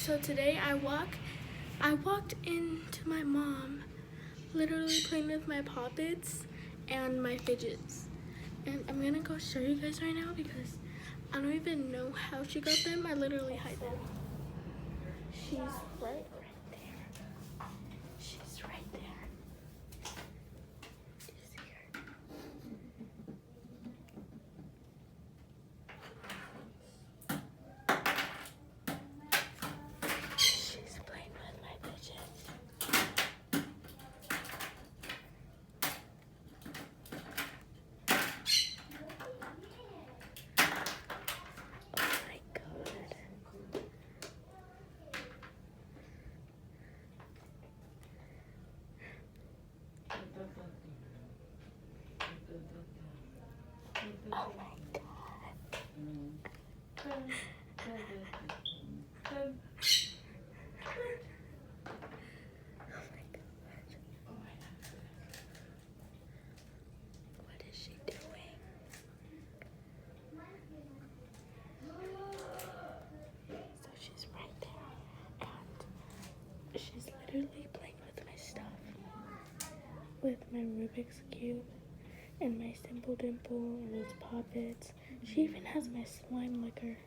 So today I walked into my mom, literally playing with my poppets and my fidgets. And I'm gonna go show you guys right now because I don't even know how she got them. I literally hide them. She's right there. She's right there. Do you see her? She's playing with my fidgets. Oh my god. Oh my god. What is she doing? So she's right there, and she's literally playing with my stuff. With my Rubik's Cube, and my Simple Dimple, and those poppets. She even has my slime liquor.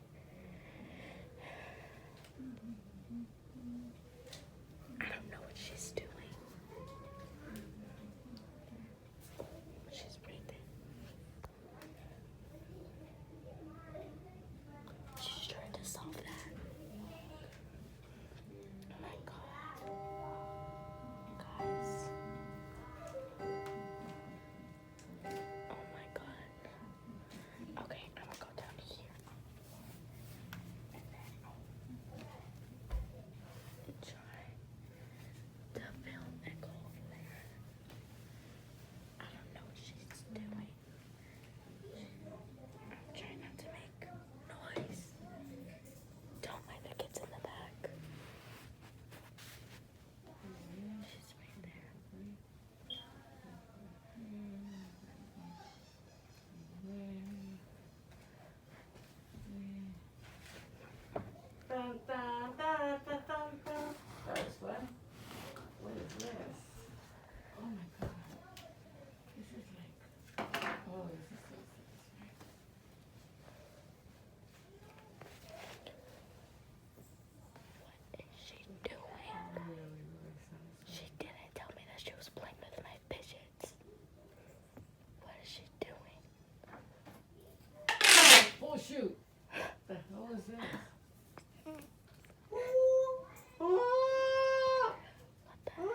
I don't know what she's doing. She's right there. She's trying to solve that. Oh my god. Guys. Oh my god. Okay, I'm gonna go down here. And then try to film and go over there. I don't know what she's doing. I'm trying not to make noise. Don't mind the kids in the back. She's right there. Dun, dun, dun, dun, dun, dun. That was fun. What is this? Oh my god. This is like, oh, this is so satisfying. What is she doing? Really, really satisfying. She didn't tell me that she was playing with my fidgets. What is she doing? Oh shoot. The hell is this? What the heck?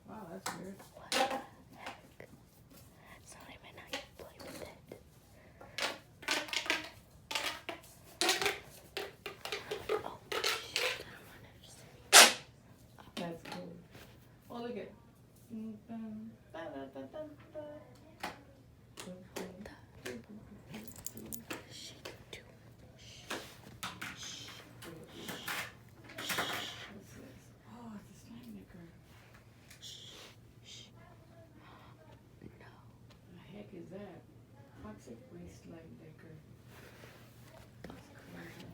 Wow, that's weird. What the heck? It's not even how you play with it. Oh, shoot. I don't want to see. That's cool. Oh, look at. Dun, dun, dun, dun, dun, dun, dun. What is she doing? Shh. What's this? Oh, it's a slime maker. Shh. No. The heck is that? Toxic waste slime maker. That's crazy.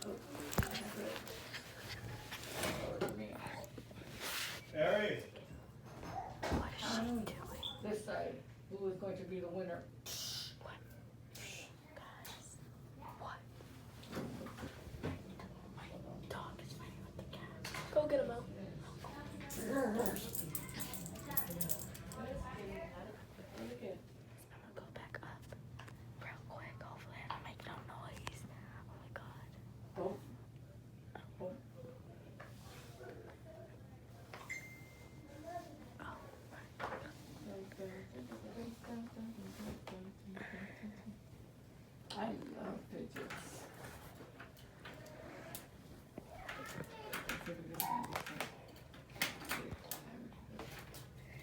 Oh, that's it. Oh, look at me. Harry, What is she doing? This side. Who is going to be the winner? What? Guys. What? My dog is fighting with the cat. Go get him out. Look at. I'm gonna go back up real quick. Hopefully I don't make no noise. Oh my god. Oh. Oh. Oh my god. I love fidgets.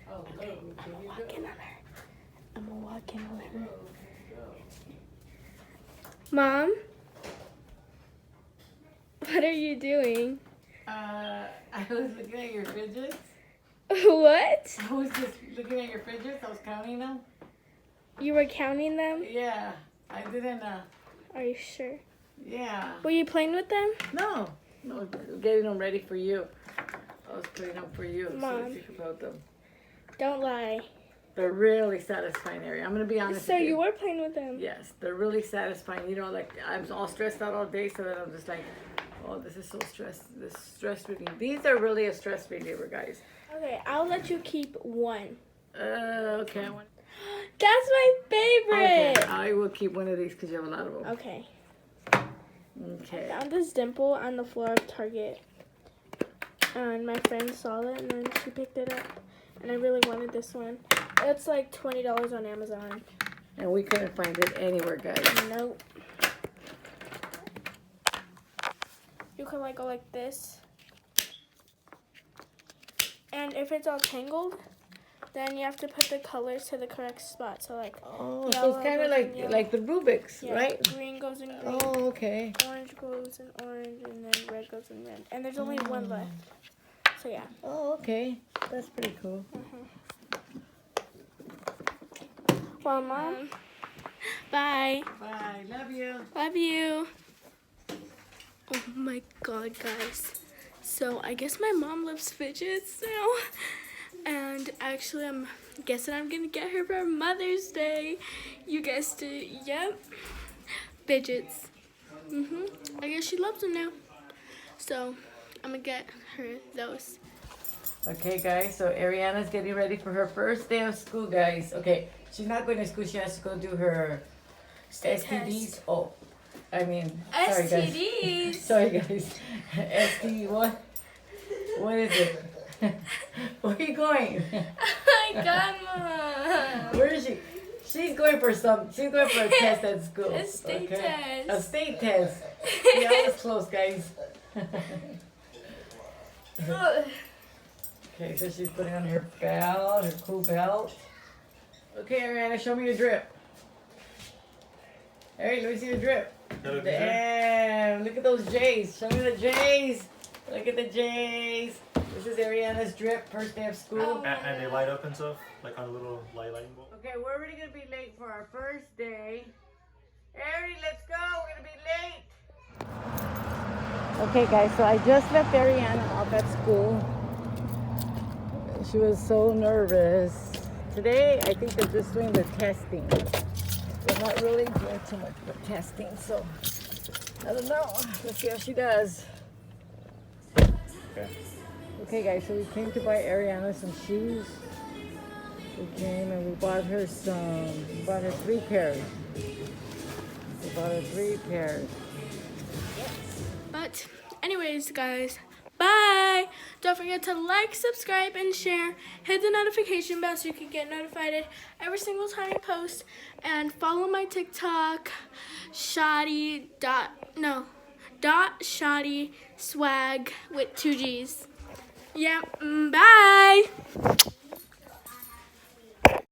Oh, Okay, there I'm you gonna walk go. in on her. I'm gonna walk in on her. Mom? What are you doing? I was looking at your fidgets. What? I was just looking at your fidgets. I was counting them. You were counting them? Yeah, I didn't. Are you sure? Yeah. Were you playing with them? No, getting them ready for you. I was putting them for you, so Mom. I think about them. Don't lie. They're really satisfying, Ari. I'm gonna be honest So with you were playing with them? Yes, they're really satisfying. You know, like I'm all stressed out all day, so that I'm just like, oh, this is so stress relief. These are really a stress reliever, guys. Okay, I'll let you keep one. Okay. That's my favorite. Okay, I will keep one of these because you have a lot of them. Okay. Okay. I found this dimple on the floor of Target. And my friend saw it and then she picked it up. And I really wanted this one. It's like $20 on Amazon. And we couldn't find it anywhere, guys. Nope. You can like go like this. And if it's all tangled, then you have to put the colors to the correct spot. So like, Oh, so yellow it's kind of goes in yellow. like the Rubik's, Yeah, right? green goes in green. Oh, okay. Orange goes in orange, and then red goes in red. And there's only one left. So yeah. Oh, okay. That's pretty cool. Well, Mom. Bye. Bye. Love you. Love you. Oh my God, guys. So I guess my mom loves fidgets now. And actually, I'm guessing I'm gonna get her for Mother's Day. You guessed it. Yep. Fidgets. I guess she loves them now. So I'm gonna get her those. Okay, guys. So Ariana's getting ready for her first day of school, guys. Okay, she's not going to school. She has to go do her State STDs. test. Oh, I mean, sorry, guys. STDs. Sorry, guys. STD, what? What is it? Where are you going? Oh my God, Mom. Where is she? She's going for a test at school. A state test. A state test. Yeah, I was close, guys. Okay, so she's putting on her belt, her cool belt. Okay, Ariana, show me your drip. Hey, let me see your drip. Damn, look at those J's. Show me the J's. Look at the J's. This is Ariana's drip, first day of school. And they light up and stuff, like on a little lighting bulb. Okay, we're already gonna be late for our first day. Ari, let's go. We're gonna be late. Okay, guys. So I just left Ariana off at school. She was so nervous. Today, I think they're just doing the testing. They're not really doing too much for testing, so I don't know. Let's see how she does. Okay. Okay, guys. So we came to buy Ariana some shoes. We came and we bought her 3 pairs. We bought her 3 pairs. But anyways, guys, bye. Don't forget to like, subscribe, and share. Hit the notification bell so you can get notified every single time I post. And follow my TikTok, shoddy swag with 2 G's. Yeah, bye.